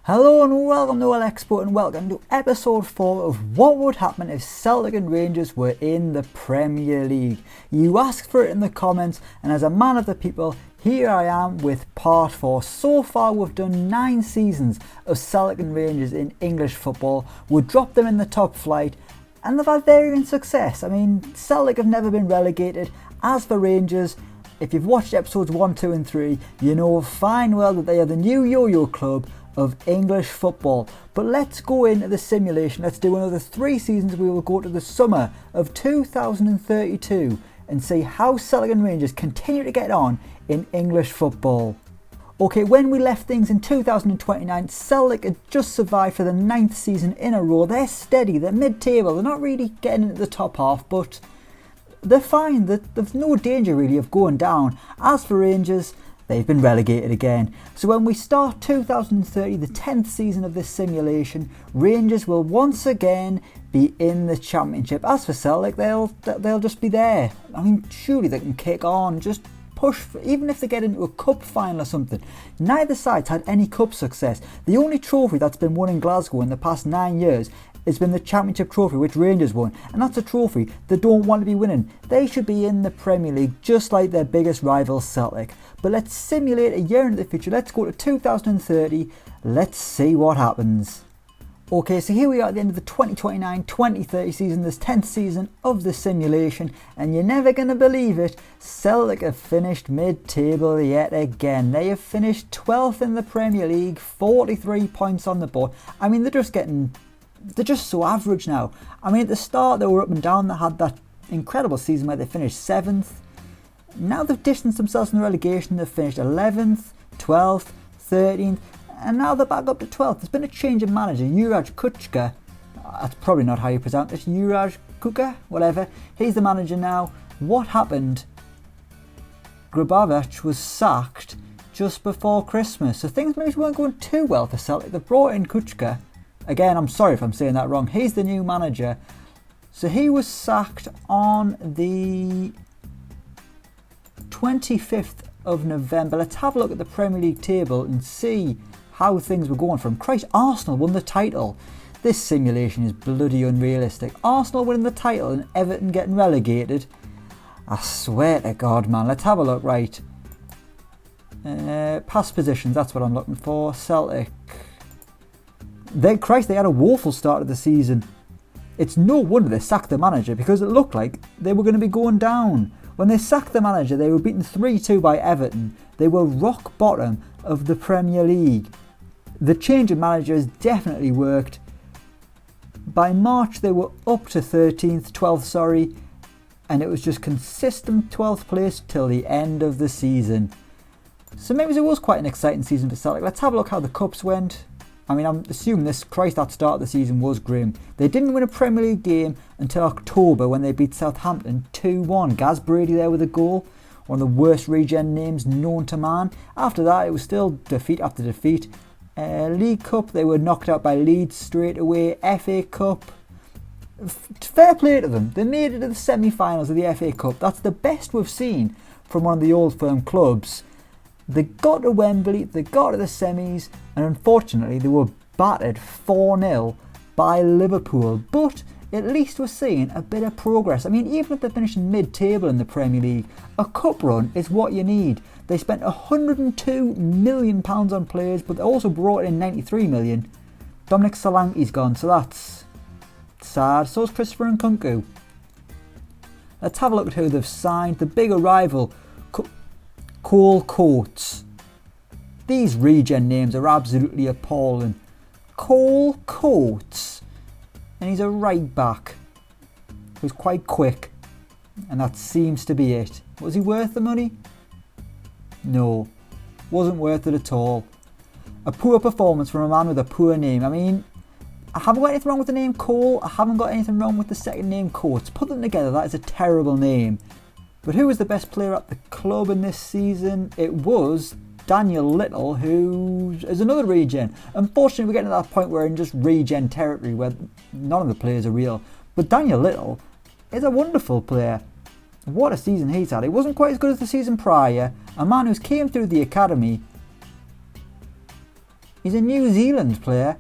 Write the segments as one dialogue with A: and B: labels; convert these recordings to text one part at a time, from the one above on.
A: Hello and welcome to Elecspo and welcome to episode 4 of what would happen if Celtic and Rangers were in the Premier League. You asked for it in the comments, and as a man of the people, here I am with part 4. So far we've done 9 seasons of Celtic and Rangers in English football. We dropped them in the top flight and they've had varying success. I mean, Celtic have never been relegated. As for Rangers, if you've watched episodes 1, 2 and 3, you know fine well that they are the new yo-yo club of English football. But let's go into the simulation. Let's do another 3 seasons. We will go to the summer of 2032 and see how Celtic and Rangers continue to get on in English football. Okay, when we left things in 2029, Celtic had just survived for the 9th season in a row. They're steady, they're mid-table, they're not really getting into the top half, but they're fine. There's no danger really of going down. As for Rangers, they've been relegated again. So when we start 2030, the 10th season of this simulation, Rangers will once again be in the Championship. As for Celtic, they'll just be there. I mean, surely they can kick on, just push, even if they get into a cup final or something. Neither side's had any cup success. The only trophy that's been won in Glasgow in the past 9 years has been the Championship trophy, which Rangers won, and that's a trophy they don't want to be winning. They should be in the Premier League just like their biggest rival Celtic. But let's simulate a year into the future. Let's go to 2030. Let's see what happens. Okay, so here we are at the end of the 2029-2030 season, this 10th season of the simulation, and you're never going to believe it, Celtic have finished mid-table yet again. They have finished 12th in the Premier League, 43 points on the board. I mean, they're just so average now. I mean, at the start they were up and down. They had that incredible season where they finished 7th. Now they've distanced themselves from the relegation. They've finished 11th, 12th, 13th, and now they're back up to 12th. There's been a change of manager. Juraj Kučka, that's probably not how you pronounce it, Juraj Kuka, whatever. He's the manager now. What happened? Grabovic was sacked just before Christmas, so things maybe weren't going too well for Celtic. They brought in Kučka. Again, I'm sorry if I'm saying that wrong. He's the new manager. So he was sacked on the 25th of November. Let's have a look at the Premier League table and see how things were going for him. Christ, Arsenal won the title. This simulation is bloody unrealistic. Arsenal winning the title and Everton getting relegated. I swear to God, man. Let's have a look. Right. Past positions, that's what I'm looking for. Celtic. They had a woeful start of the season. It's no wonder they sacked the manager, because it looked like they were going to be going down. When they sacked the manager, they were beaten 3-2 by Everton. They were rock bottom of the Premier League. The change of manager has definitely worked. By March, they were up to 12th, and it was just consistent 12th place till the end of the season. So maybe it was quite an exciting season for Celtic. Let's have a look how the cups went. I mean, I'm assuming that start of the season was grim. They didn't win a Premier League game until October when they beat Southampton 2-1. Gaz Brady there with a goal. One of the worst regen names known to man. After that, it was still defeat after defeat. League Cup, they were knocked out by Leeds straight away. FA Cup, fair play to them. They made it to the semi-finals of the FA Cup. That's the best we've seen from one of the old firm clubs. They got to Wembley, they got to the semis, and unfortunately they were battered 4-0 by Liverpool. But at least we're seeing a bit of progress. I mean, even if they're finishing mid-table in the Premier League, a cup run is what you need. They spent £102 million on players, but they also brought in 93 million. Dominic Solanke's gone, so that's sad. So's Christopher Nkunku. Let's have a look at who they've signed. The big arrival, Cole Coates. These regen names are absolutely appalling. Cole Coates. And he's a right back who's quite quick. And that seems to be it. Was he worth the money? No. Wasn't worth it at all. A poor performance from a man with a poor name. I mean, I haven't got anything wrong with the name Cole. I haven't got anything wrong with the second name Coates. Put them together, that is a terrible name. But who was the best player at the club in this season? It was Daniel Little, who is another regen. Unfortunately, we're getting to that point where we're in just regen territory where none of the players are real. But Daniel Little is a wonderful player. What a season he's had. It wasn't quite as good as the season prior. A man who's came through the academy He's a New Zealand player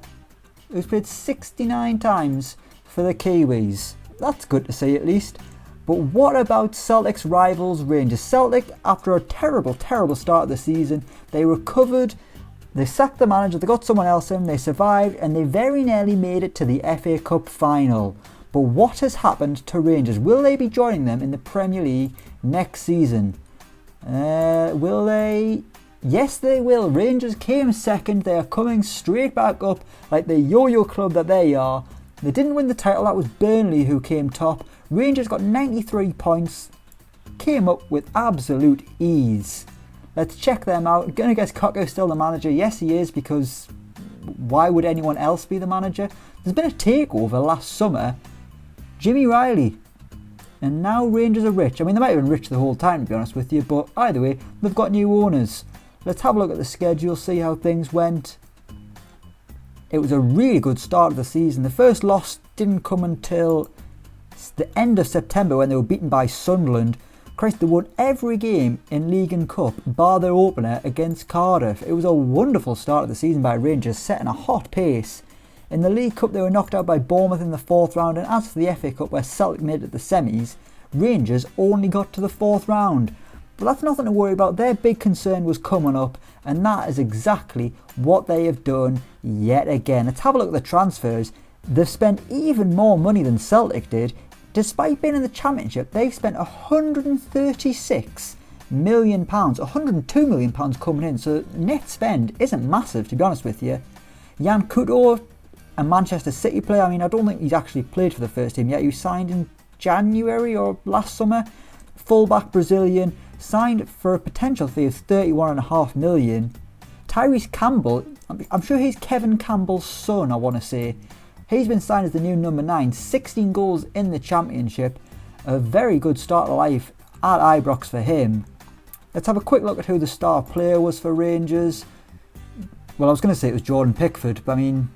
A: who's played 69 times for the Kiwis. That's good to see at least. But what about Celtic's rivals Rangers? Celtic, after a terrible, terrible start of the season, they recovered, they sacked the manager, they got someone else in, they survived, and they very nearly made it to the FA Cup final. But what has happened to Rangers? Will they be joining them in the Premier League next season? Will they? Yes, they will. Rangers came second. They are coming straight back up like the yo-yo club that they are. They didn't win the title. That was Burnley who came top. Rangers got 93 points. Came up with absolute ease. Let's check them out. Gonna guess Coco's still the manager. Yes, he is, because why would anyone else be the manager? There's been a takeover last summer. Jimmy Riley. And now Rangers are rich. I mean, they might have been rich the whole time, to be honest with you, but either way, they've got new owners. Let's have a look at the schedule, see how things went. It was a really good start of the season. The first loss didn't come until the end of September when they were beaten by Sunderland. Christ, they won every game in League and Cup, bar their opener against Cardiff. It was a wonderful start of the season by Rangers, setting a hot pace. In the League Cup, they were knocked out by Bournemouth in the 4th round, and as for the FA Cup, where Celtic made it to the semis, Rangers only got to the 4th round. But that's nothing to worry about. Their big concern was coming up, and that is exactly what they have done yet again. Let's have a look at the transfers. They've spent even more money than Celtic did. Despite being in the Championship, they've spent £136 million, £102 million coming in, so net spend isn't massive, to be honest with you. Jan Couto, a Manchester City player, I mean, I don't think he's actually played for the first team yet. He was signed in January or last summer. Fullback Brazilian, signed for a potential fee of £31.5 million. Tyrese Campbell, I'm sure he's Kevin Campbell's son, I want to say. He's been signed as the new number 9, 16 goals in the Championship. A very good start of life at Ibrox for him. Let's have a quick look at who the star player was for Rangers. Well, I was going to say it was Jordan Pickford, but I mean,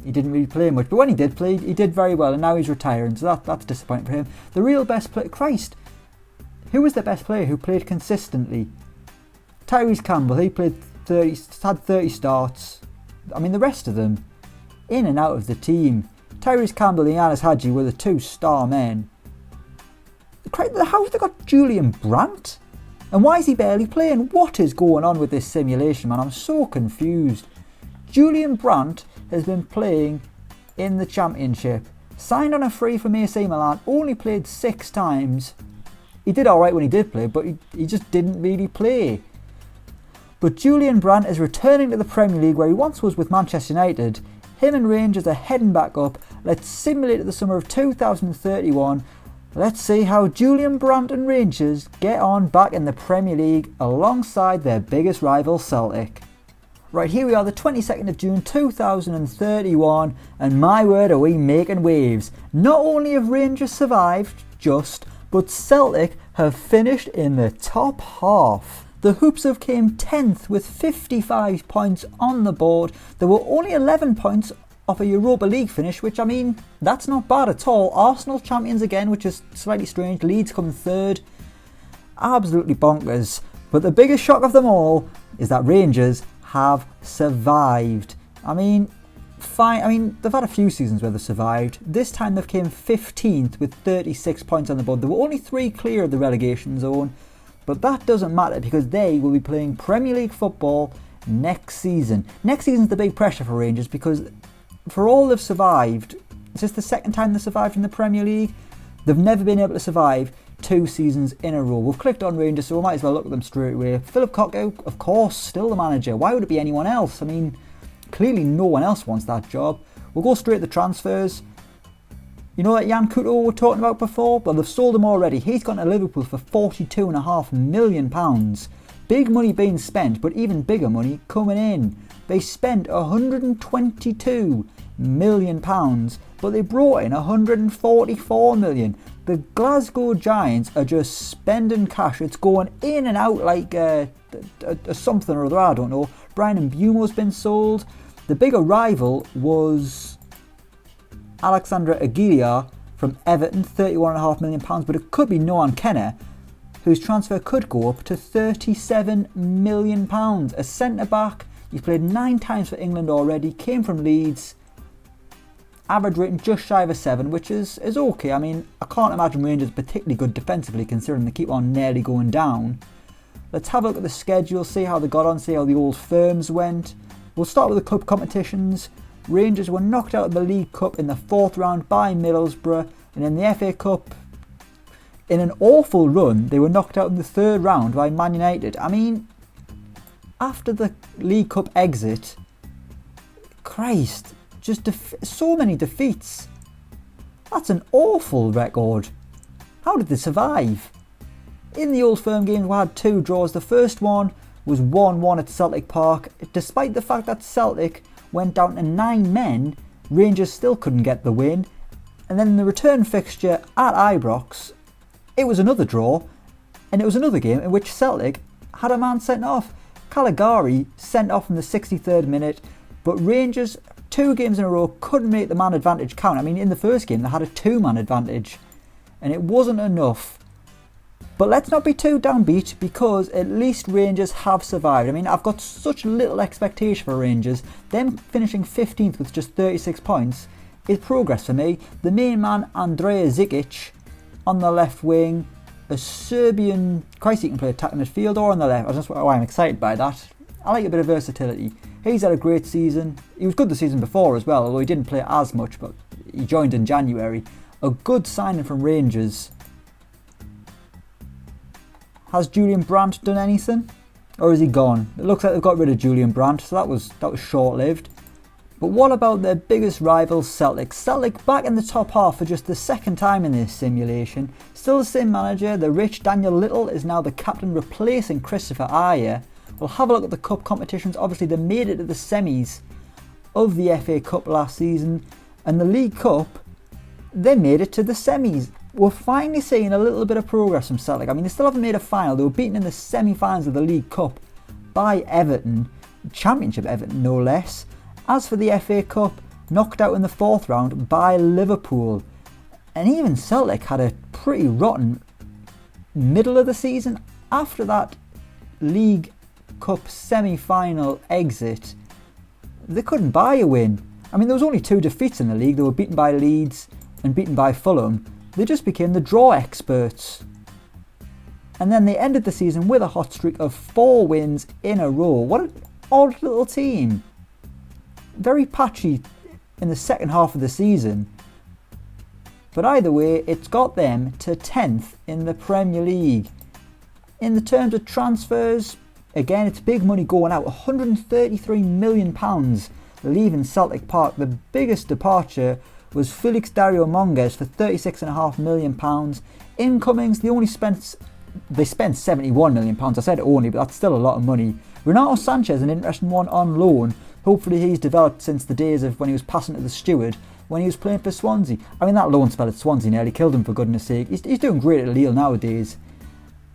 A: he didn't really play much. But when he did play, he did very well, and now he's retiring, so that's disappointing for him. The real best player, Christ, who was the best player who played consistently? Tyrese Campbell, he played had 30 starts. I mean, the rest of them, in and out of the team. Tyrese Campbell and Yanis Hadji were the 2 star men. How have they got Julian Brandt? And why is he barely playing? What is going on with this simulation, man? I'm so confused. Julian Brandt has been playing in the Championship. Signed on a free from AC Milan, only played 6 times. He did alright when he did play, but he just didn't really play. But Julian Brandt is returning to the Premier League, where he once was with Manchester United. Him and Rangers are heading back up. Let's simulate the summer of 2031. Let's see how Julian Brandt and Rangers get on back in the Premier League alongside their biggest rival Celtic. Right, here we are, the 22nd of June 2031, and my word, are we making waves. Not only have Rangers survived, but Celtic have finished in the top half. The Hoops have came 10th with 55 points on the board. There were only 11 points off a Europa League finish, which, I mean, that's not bad at all. Arsenal champions again, which is slightly strange. Leeds come 3rd. Absolutely bonkers. But the biggest shock of them all is that Rangers have survived. I mean, fine. I mean, they've had a few seasons where they've survived. This time they've came 15th with 36 points on the board. There were only 3 clear of the relegation zone. But that doesn't matter, because they will be playing Premier League football next season. Next season's the big pressure for Rangers, because for all they've survived, is this the second time they've survived in the Premier League? They've never been able to survive 2 seasons in a row. We've clicked on Rangers, so we might as well look at them straight away. Philip Coco, of course, still the manager. Why would it be anyone else? I mean, clearly no one else wants that job. We'll go straight to transfers. You know that Jan Couto we were talking about before? Well, they've sold him already. He's gone to Liverpool for £42.5 million. Big money being spent, but even bigger money coming in. They spent £122 million, but they brought in £144 million. The Glasgow Giants are just spending cash. It's going in and out like a something or other, I don't know. Brian Mbumo's been sold. The bigger rival was Alexandre Aguilar from Everton, £31.5 million, but it could be Noan Kenner, whose transfer could go up to £37 million. A centre-back He's played 9 times for England already, came from Leeds. Average rating just shy of a 7, which is okay. I mean, I can't imagine Rangers particularly good defensively considering they keep on nearly going down. Let's have a look at the schedule, see how they got on, see how the old firms went. We'll start with the club competitions. Rangers were knocked out of the League Cup in the 4th round by Middlesbrough, and in the FA Cup, in an awful run, they were knocked out in the 3rd round by Man United. I mean, after the League Cup exit, Christ, just so many defeats. That's an awful record. How did they survive? In the Old Firm games, we had 2 draws. The first one was 1-1 at Celtic Park. Despite the fact that Celtic went down to 9 men, Rangers still couldn't get the win. And then in the return fixture at Ibrox, it was another draw, and it was another game in which Celtic had a man sent off. Caligari sent off in the 63rd minute, but Rangers 2 games in a row couldn't make the man advantage count. I mean, in the first game they had a 2-man advantage, and it wasn't enough. But let's not be too downbeat, because at least Rangers have survived. I mean, I've got such little expectation for Rangers. Them finishing 15th with just 36 points is progress for me. The main man, Andrea Zikic, on the left wing, a Serbian, Christ, he can play attacking midfield or on the left. That's why I'm excited by that. I like a bit of versatility. He's had a great season. He was good the season before as well, although he didn't play as much, but he joined in January. A good signing from Rangers. Has Julian Brandt done anything? Or is he gone? It looks like they've got rid of Julian Brandt, so that was short-lived. But what about their biggest rival, Celtic? Celtic back in the top half for just the 2nd time in this simulation. Still the same manager, the rich Daniel Little is now the captain, replacing Christopher Ayer. We'll have a look at the cup competitions. Obviously they made it to the semis of the FA Cup last season, and the League Cup, they made it to the semis. We're finally seeing a little bit of progress from Celtic. I mean, they still haven't made a final. They were beaten in the semi-finals of the League Cup by Everton, Championship Everton no less. As for the FA Cup, knocked out in the 4th round by Liverpool. And even Celtic had a pretty rotten middle of the season. After that League Cup semi-final exit, they couldn't buy a win. I mean, there was only 2 defeats in the league. They were beaten by Leeds and beaten by Fulham. They just became the draw experts. And then they ended the season with a hot streak of 4 wins in a row. What an odd little team. Very patchy in the second half of the season. But either way, it's got them to 10th in the Premier League. In the terms of transfers, again, it's big money going out. £133 million leaving Celtic Park. The biggest departure was Felix Dario Monges for £36.5 million. Incomings, they spent £71 million. I said only, but that's still a lot of money. Renault Sanchez, an interesting one on loan. Hopefully he's developed since the days of when he was passing to the steward, when he was playing for Swansea. I mean, that loan spell at Swansea nearly killed him, for goodness sake. He's doing great at Lille nowadays.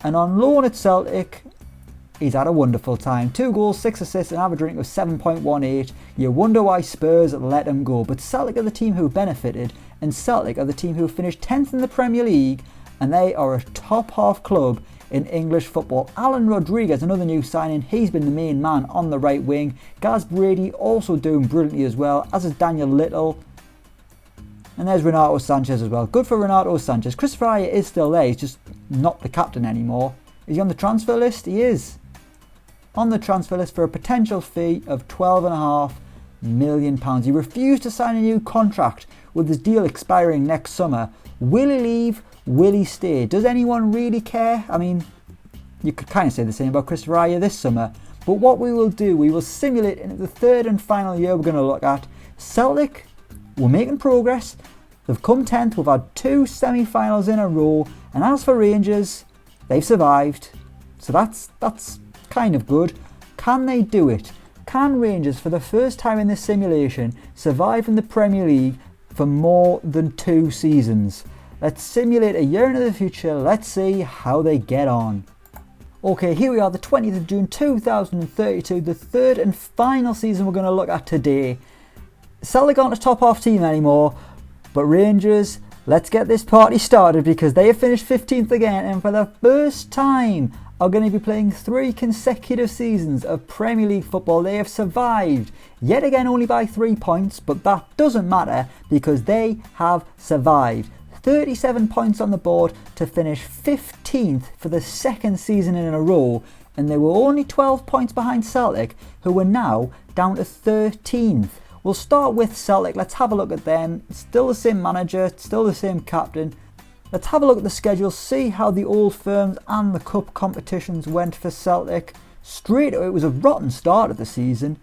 A: And on loan at Celtic, he's had a wonderful time. 2 goals, 6 assists, an average rating of 7.18. You wonder why Spurs let him go. But Celtic are the team who benefited, and Celtic are the team who finished 10th in the Premier League, and they are a top half club in English football. Alan Rodriguez, another new signing. He's been the main man on the right wing. Gaz Brady also doing brilliantly as well, as is Daniel Little. And there's Renato Sanchez as well. Good for Renato Sanchez. Christopher Ayer is still there. He's just not the captain anymore. Is he on the transfer list? He is. On the transfer list for a potential fee of £12.5 million. He refused to sign a new contract with his deal expiring next summer. Will he leave? Will he stay? Does anyone really care? I mean, you could kind of say the same about Christopher Ayer this summer. But what we will do, we will simulate in the 3rd and final year we're going to look at. Celtic, we're making progress. They've come 10th. We've had 2 semi-finals in a row. And as for Rangers, they've survived. So that's kind of good. Can they do it? Can Rangers, for the first time in this simulation, survive in the Premier League for more than 2 seasons? Let's simulate a year into the future. Let's see how they get on. Okay, here we are, the 20th of June 2032, the 3rd and final season we're going to look at today. Celtic aren't a top half team anymore, but Rangers, let's get this party started, because they have finished 15th again, and for the first time are going to be playing 3 consecutive seasons of Premier League football. They have survived, yet again only by 3 points, but that doesn't matter because they have survived. 37 points on the board to finish 15th for the 2nd season in a row, and they were only 12 points behind Celtic, who are now down to 13th. We'll start with Celtic. Let's have a look at them. Still the same manager, still the same captain. Let's have a look at the schedule, see how the Old Firms and the cup competitions went for Celtic. It was a rotten start of the season.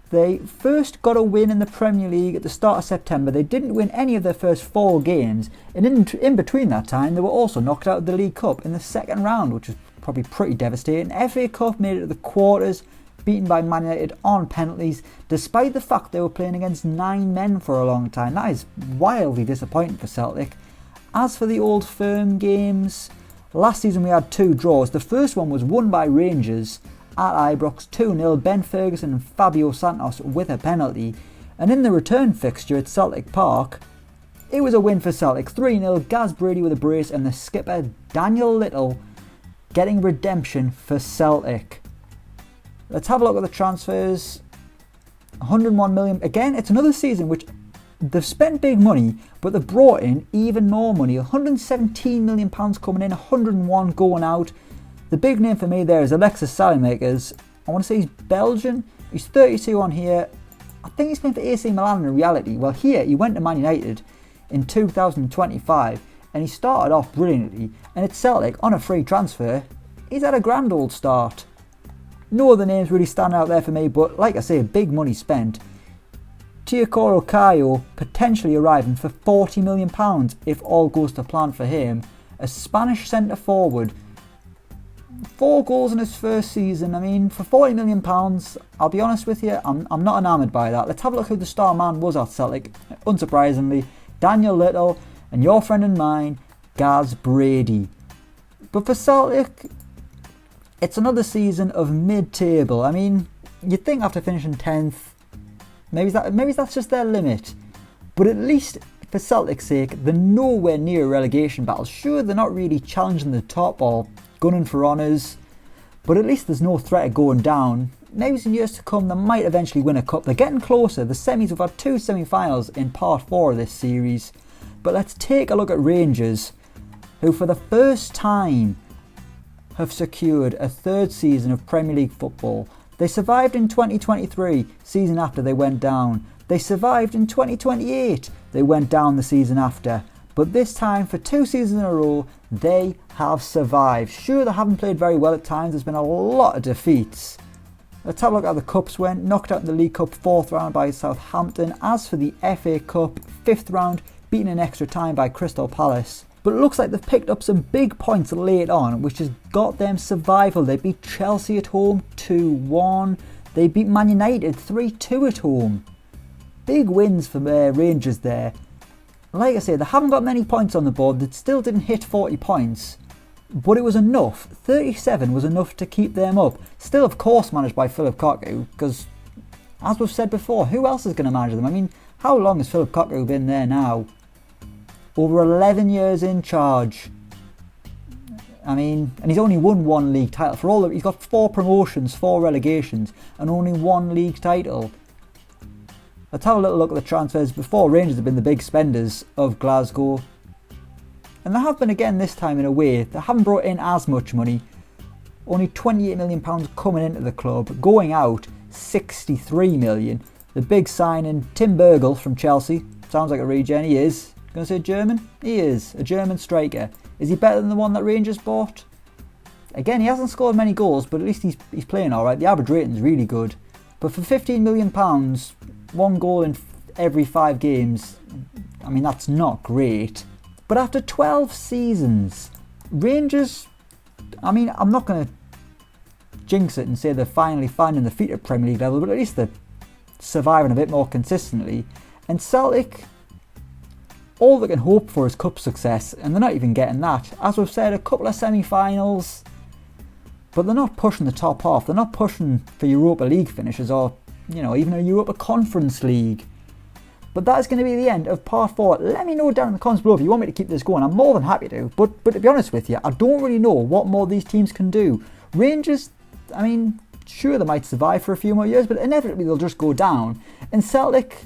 A: They first got a win in the Premier League at the start of September. They didn't win any of their first 4 games, and in between that time they were also knocked out of the League Cup in the 2nd round, which was probably pretty devastating. FA Cup made it to the quarters, beaten by Man United on penalties, despite the fact they were playing against 9 men for a long time. That is wildly disappointing for Celtic. As for the Old Firm games, last season we had 2 draws. The first one was won by Rangers at Ibrox 2-0, Ben Ferguson and Fabio Santos with a penalty. And in the return fixture at Celtic Park, it was a win for Celtic, 3-0, Gaz Brady with a brace and the skipper Daniel Little getting redemption for Celtic. Let's have a look at the transfers. 101 million. Again, it's another season which they've spent big money, but they've brought in even more money. £117 million coming in, 101 going out. The big name for me there is Alexis Saelemaekers. I want to say he's Belgian. He's 32 on here. I think he's playing for AC Milan in reality. Well, here he went to Man United in 2025 and he started off brilliantly. And at Celtic, on a free transfer, he's had a grand old start. No other names really stand out there for me, but like I say, big money spent. Teokoro Kayo potentially arriving for £40 million if all goes to plan for him. A Spanish centre forward. 4 goals in his first season. I mean, for £40 million, I'll be honest with you, I'm not enamoured by that. Let's have a look who the star man was at Celtic. Unsurprisingly, Daniel Little and your friend and mine, Gaz Brady. But for Celtic, it's another season of mid-table. I mean, you'd think after finishing 10th, maybe that's just their limit. But at least for Celtic's sake, they're nowhere near a relegation battle. Sure, they're not really challenging the top or gunning for honours, but at least there's no threat of going down. Maybe in years to come they might eventually win a cup. They're getting closer. The semis, we've had 2 semi-finals in part 4 of this series. But let's take a look at Rangers, who for the first time have secured a 3rd season of Premier League football. They survived in 2023, season after they went down. They survived in 2028, they went down the season after. But this time, for 2 seasons in a row, they have survived. Sure, they haven't played very well at times. There's been a lot of defeats. Let's have a look at how the Cups went. Knocked out in the League Cup 4th round by Southampton. As for the FA Cup, 5th round, beaten in extra time by Crystal Palace. But it looks like they've picked up some big points late on, which has got them survival. They beat Chelsea at home 2-1. They beat Man United 3-2 at home. Big wins for Rangers there. Like I say, they haven't got many points on the board. They still didn't hit 40 points. But it was enough. 37 was enough to keep them up. Still, of course, managed by Philip Cocu, because, as we've said before, who else is going to manage them? I mean, how long has Philip Cocu been there now? Over 11 years in charge. I mean, and he's only won 1 league title. He's got 4 promotions, 4 relegations, and only 1 league title. Let's have a little look at the transfers. Before, Rangers have been the big spenders of Glasgow. And they have been again this time in a way. They haven't brought in as much money. Only £28 million coming into the club. Going out, £63 million. The big signing, Tim Burgle from Chelsea. Sounds like a regen. He is. Going to say German? He is. A German striker. Is he better than the one that Rangers bought? Again, he hasn't scored many goals, but at least he's playing alright. The average rating is really good. But for £15 million, 1 goal in every 5 games, I mean, that's not great. But after 12 seasons, Rangers, I mean, I'm not going to jinx it and say they're finally finding their feet at Premier League level, but at least they're surviving a bit more consistently. And Celtic, all they can hope for is cup success, and they're not even getting that. As we've said, a couple of semi-finals, but they're not pushing the top half. They're not pushing for Europa League finishes or, you know, even a Europa Conference League. But that is going to be the end of part 4. Let me know down in the comments below if you want me to keep this going. I'm more than happy to. But to be honest with you, I don't really know what more these teams can do. Rangers, I mean, sure, they might survive for a few more years, but inevitably they'll just go down. And Celtic,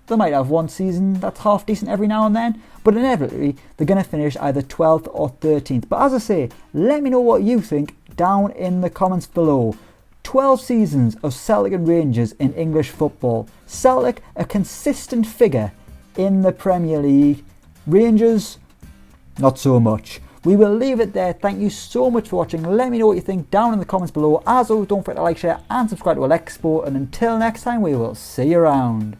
A: they might have one season that's half decent every now and then, but inevitably they're going to finish either 12th or 13th. But as I say, let me know what you think down in the comments below. 12 seasons of Celtic and Rangers in English football. Celtic, a consistent figure in the Premier League. Rangers, not so much. We will leave it there. Thank you so much for watching. Let me know what you think down in the comments below. As always, don't forget to like, share and subscribe to Elecspo. And until next time, we will see you around.